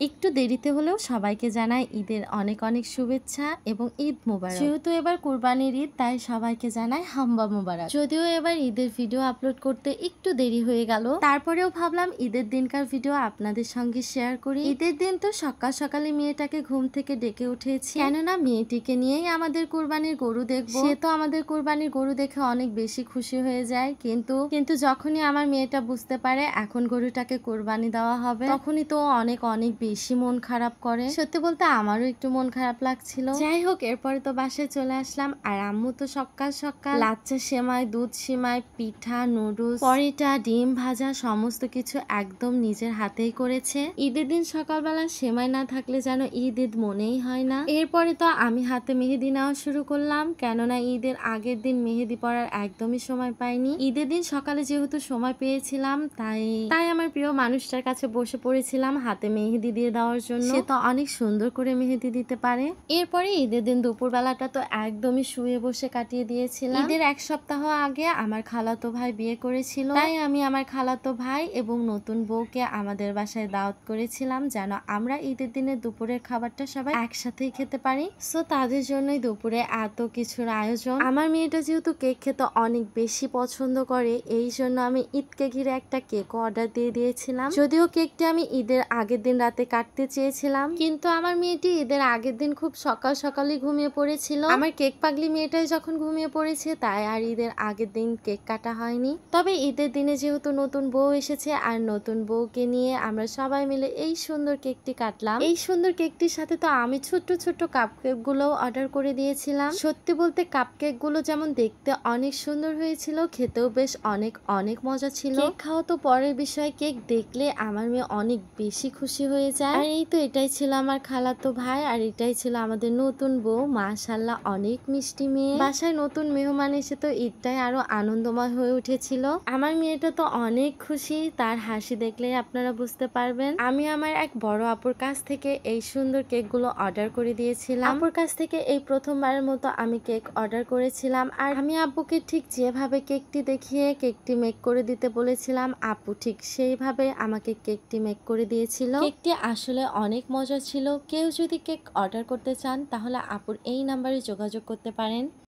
একটু দেরিতে হলেও সবাইকে জানাই ঈদের অনেক অনেক শুভেচ্ছা এবং ঈদ মোবারক। যেহেতু এবার কুরবানির ঈদ, তাই সবাইকে জানাই হাম্বা মোবারক। যদিও এবার ঈদের ভিডিও আপলোড করতে একটু দেরি হয়ে গেল, তারপরেও ভাবলাম ঈদের দিনকার ভিডিও আপনাদের সঙ্গে শেয়ার করি। ঈদের দিন তো সকাল সকালে মেয়েটাকে ঘুম থেকে ডেকে উঠেছি, কেননা মেয়েটিকে নিয়েই আমাদের কুরবানির গরু দেখবো। সে তো আমাদের কুরবানির গরু দেখে অনেক বেশি খুশি হয়ে যায়, কিন্তু যখনই আমার মেয়েটা বুঝতে পারে এখন গরুটাকে কুরবানি দেওয়া হবে, তখনই তো অনেক অনেক বেশি মন খারাপ করে। সত্যি বলতে আমারও একটু মন খারাপ লাগছিল। যাই হোক, এরপরে তো বাসায় চলে আসলাম, আর আম্মু তো সকাল সকাল লাচ্চা সেমাই, দুধ সেমাই, পিঠা, নুডলস, পরোটা, ডিম ভাজা সমস্ত কিছু একদম নিজের হাতেই করেছে। ঈদের দিন সকালবেলা সেমাই না থাকলে যেন ঈদ ঈদ মনেই হয় না। এরপরে তো আমি হাতে মেহেদি নেওয়া শুরু করলাম, কেননা ঈদের আগের দিন মেহেদি পরার একদমই সময় পাইনি। ঈদের দিন সকালে যেহেতু সময় পেয়েছিলাম, তাই আমার প্রিয় মানুষটার কাছে বসে পড়েছিলাম হাতে মেহেদি দিয়ে দেওয়ার জন্য। সে তো অনেক সুন্দর করে মেহেদি দিতে পারে। এরপরে ঈদের দিন দুপুরবেলাটা তো একদমই শুয়ে বসে কাটিয়ে দিয়েছিলাম। ঈদের এক সপ্তাহ আগে আমার খালাতো ভাই বিয়ে করেছিল, তাই আমি আমার খালাতো ভাই এবং নতুন বউকে আমাদের বাসায় দাওয়াত করেছিলাম, যেন আমরা ঈদের দিনে দুপুরের খাবারটা সবাই একসাথেই খেতে পারি। সো তাদের জন্যই দুপুরে এত কিছুর আয়োজন। আমার মেয়েটা যেহেতু কেক খেতে অনেক বেশি পছন্দ করে, এই জন্য আমি ঈদকে ঘিরে একটা কেক অর্ডার দিয়ে দিয়েছিলাম। যদিও কেকটি আমি ঈদের আগের দিন রাতে কাটতে চেয়েছিলাম, কিন্তু আমার মেয়েটি ঈদের আগের দিন খুব সকাল সকালই ঘুমিয়ে পড়েছিল। আমার কেক পাগলি মেয়েটাই যখন ঘুমিয়ে পড়েছে, তাই আর ঈদের আগের দিন কেক কাটা হয়নি। তবে ঈদের দিনে যেহেতু নতুন বউ এসেছে, আর নতুন বউকে নিয়ে আমরা সবাই মিলে এই সুন্দর কেকটি কাটলাম। এই সুন্দর কেকটির সাথে তো আমি ছোট্ট ছোট্ট কাপ কেক গুলো অর্ডার করে দিয়েছিলাম। সত্যি বলতে কাপ কেক গুলো যেমন দেখতে অনেক সুন্দর হয়েছিল, খেতেও বেশ অনেক অনেক মজা ছিল। কেক খাওয়া তো পরের বিষয়, কেক দেখলে আমার মেয়ে অনেক বেশি খুশি হয়ে যায়। আর এই তো এটাই ছিল আমার খালাতো ভাই, আর এটাই ছিল আমাদের নতুন বউ। মাশাআল্লাহ, অনেক মিষ্টি মেয়ে। বাসায় নতুন মেহমান এসে তো ঈদটাই আরো আনন্দময় হয়ে উঠেছিল। আমার মেয়েটা তো অনেক খুশি, তার হাসি দেখলেই আপনারা বুঝতে পারবেন। আমি আমার এক বড় আপুর কাছ থেকে এই সুন্দর কেক গুলো অর্ডার করে দিয়েছিলাম। আপুর কাছ থেকে এই প্রথমবারের মতো আমি কেক অর্ডার করেছিলাম, আর আমি আব্বুকে ঠিক যেভাবে কেকটি দেখিয়ে কেকটি মেক করে দিতে বলেছিলাম, আপু ঠিক সেইভাবে আমাকে কেকটি মেক করে দিয়েছিল। কেকটি আসলে অনেক মজা ছিল। কেউ যদি কেক অর্ডার করতে চান, তাহলে আপুর এই নাম্বারে যোগাযোগ করতে পারেন।